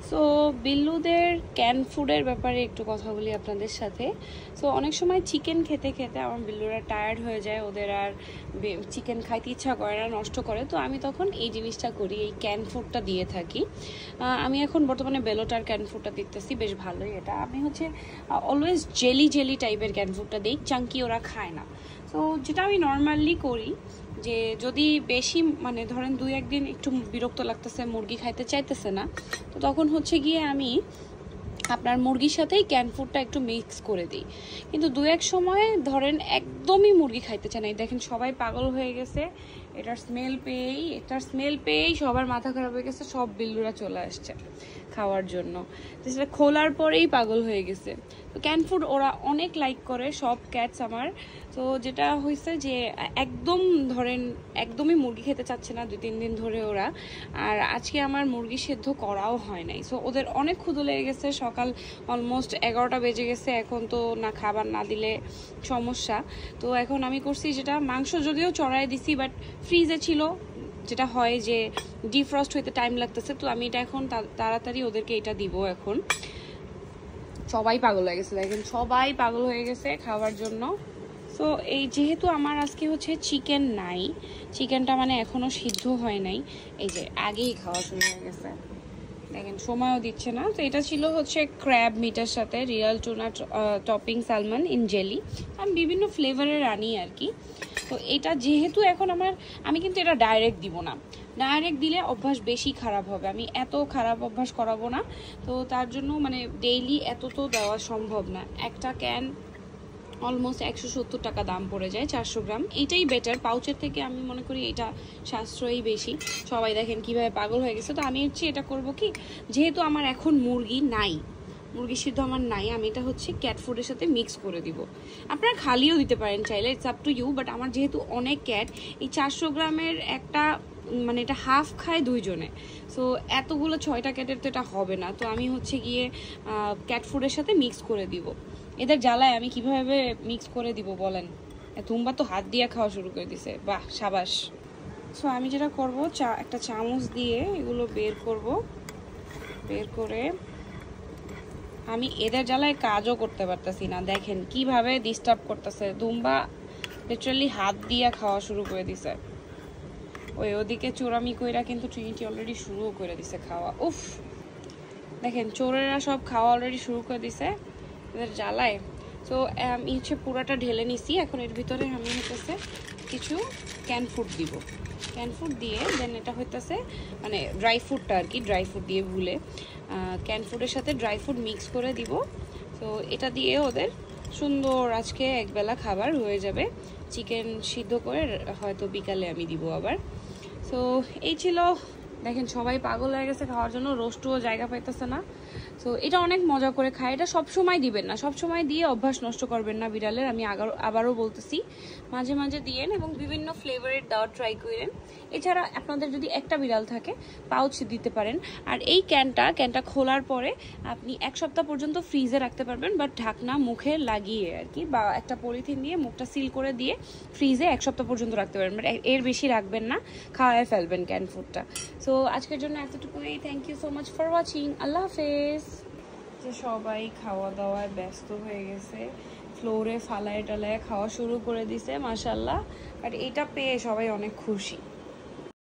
So বিল্লুদের can ফুডের ব্যাপারে একটু কথা বলি আপনাদের সাথে। সো অনেক সময় চিকেন খেতে খেতে আমার বিল্লুরা টায়ার্ড হয়ে যায়, ওদের আর চিকেন খাইতে ইচ্ছা করে না, নষ্ট করে। তো আমি তখন এই জিনিসটা করি, এই ক্যান ফুডটা দিয়ে থাকি। আমি এখন বর্তমানে বেলোটার ক্যান ফুডটা দিতেছি, বেশ ভালোই এটা। আমি হচ্ছে অলওয়েজ জেলি টাইপের ক্যান ফুডটা দিই, চাঙ্কি ওরা খায় না। তো যেটা আমি নর্মালি করি যে যদি বেশি মানে ধরেন 2-1 দিন একটু বিরক্ত লাগতেছে, মুরগি খাইতে চাইতেছে না, তো তখন হচ্ছে গিয়ে আমি আপনার মুরগির সাথেই ক্যান ফুডটা একটু মিক্স করে দিই। কিন্তু 2-1 সময় ধরেন একদমই মুরগি খাইতে চায় না, দেখেন সবাই পাগল হয়ে গেছে এটার স্মেল পেয়েই সবার মাথা খারাপ হয়ে গেছে, সব বিল্লুরা চলে আসছে খাওয়ার জন্য। তো সেটা খোলার পরেই পাগল হয়ে গেছে। তো ক্যান ফুড ওরা অনেক লাইক করে, সব ক্যাটস আমার। তো যেটা হয়েছে যে একদম ধরেন একদমই মুরগি খেতে চাচ্ছে না 2-3 দিন ধরে ওরা। আর আজকে আমার মুরগি সেদ্ধ করাও হয় নাই। সো ওদের অনেক ক্ষুধা লেগে গেছে, সকাল অলমোস্ট 11টা বেজে গেছে, এখন তো না খাবার না দিলে সমস্যা। তো এখন আমি করছি যেটা, মাংস যদিও চড়াই দিছি বাট ফ্রিজে ছিল, যেটা হয় যে ডিফ্রস্ট হইতে টাইম লাগতেছে। তো আমি এটা এখন তাড়াতাড়ি ওদেরকে এটা দিব। এখন সবাই পাগল হয়ে গেছে, দেখেন সবাই পাগল হয়ে গেছে খাওয়ার জন্য। সো এই যেহেতু আমার আজকে হচ্ছে চিকেন নাই, চিকেনটা মানে এখনো সিদ্ধ হয় নাই, এই যে আগেই খাওয়া শুরু হয়ে গেছে, দেখেন সময়ও দিচ্ছে না। তো এটা ছিল হচ্ছে ক্র্যাব মিটের সাথে Real tuna topping salmon in jelly. আমি বিভিন্ন ফ্লেভারের আনি আর কি। তো এটা যেহেতু এখন আমি কিন্তু এটা ডাইরেক্ট দিব না, ডাইরেক্ট দিলে অভ্যাস বেশি খারাপ হবে, আমি এত খারাপ অভ্যাস করাবো না। তো তার জন্য মানে ডেইলি এত তো দেওয়া সম্ভব না। একটা ক্যান অলমোস্ট 170 টাকা দাম পড়ে যায়, 400 গ্রাম। এইটাই বেটার, পাউচের থেকে আমি মনে করি এটা সাশ্রয়ী বেশি। সবাই দেখেন কিভাবে পাগল হয়ে গেছে। তো আমি হচ্ছে এটা করব কি, যেহেতু আমার এখন মুরগি সিদ্ধ আমার নাই, আমি এটা হচ্ছে ক্যাট ফুডের সাথে মিক্স করে দিব। আপনারা খালিও দিতে পারেন চাইলে, it's up to you. But আমার যেহেতু অনেক ক্যাট, এই 400 গ্রামের একটা মানে এটা হাফ খায় 2 জনে। সো এতগুলো 6টা ক্যাটের তো এটা হবে না। তো আমি হচ্ছে গিয়ে ক্যাট ফুডের সাথে মিক্স করে দিব। এদের জ্বালায় আমি কিভাবে মিক্স করে দিব বলেন? তুম্বা তো হাত দিয়ে খাওয়া শুরু করে দিছে, বাহ সাবাস। সো আমি যেটা করব, একটা চামচ দিয়ে এগুলো বের করে আমি এদের জ্বালায় কাজও করতে পারতেছি না, দেখেন কিভাবে ডিস্টার্ব করতেছে। দুম্বা লিটারালি হাত দিয়ে খাওয়া শুরু করে দিছে। ওদিকে চোরামি কইরা কিন্তু ট্রিনিটি অলরেডি শুরু করে দিছে খাওয়া। উফ, দেখেন চোরেরা সব খাওয়া অলরেডি শুরু করে দিছে এদের জ্বালায়। তো আমি হচ্ছে পুরাটা ঢেলে নিছি। এখন এর ভিতরে আমি হইতেছে কিছু ক্যান ফুড দিব। ক্যান ফুড দিয়ে দেন এটা হইতেছে মানে ড্রাই ফ্রুটটা আর কি, ড্রাই ফ্রুট দিয়ে ভুলে ক্যান ফুডের সাথে ড্রাই ফ্রুট মিক্স করে দিব। তো এটা দিয়ে ওদের সুন্দর আজকে একবেলা খাবার হয়ে যাবে। চিকেন সিদ্ধ করে হয়তো বিকালে আমি দিব আবার। সো এই ছিল, দেখেন সবাই পাগল হয়ে গেছে খাওয়ার জন্য, রোস্টও জায়গা পাইতেছে না। সো এটা অনেক মজা করে খায়। এটা সবসময় দিবেন না, সবসময় দিয়ে অভ্যাস নষ্ট করবেন না বিড়ালের। আমি আবারও বলতেছি, মাঝে মাঝে দিয়েন এবং বিভিন্ন ফ্লেভারের দেওয়ার ট্রাই করেন। এছাড়া আপনাদের যদি একটা বিড়াল থাকে, পাউচ দিতে পারেন। আর এই ক্যানটা খোলার পরে আপনি 1 সপ্তাহ পর্যন্ত ফ্রিজে রাখতে পারবেন, বাট ঢাকনা মুখে লাগিয়ে আর কি, বা একটা পলিথিন দিয়ে মুখটা সিল করে দিয়ে ফ্রিজে 1 সপ্তাহ পর্যন্ত রাখতে পারবেন, বাট এর বেশি রাখবেন না, খাওয়ায় ফেলবেন ক্যান ফুডটা। সো আজকের জন্য এতটুকুই। Thank you so much for watching. আল্লাহ হাফেজ। যে সবাই খাওয়া দাওয়ায় ব্যস্ত হয়ে গেছে, ফ্লোরে ফালায় টালায় খাওয়া শুরু করে দিছে মাশাআল্লাহ। বাট এটা পেয়ে সবাই অনেক খুশি।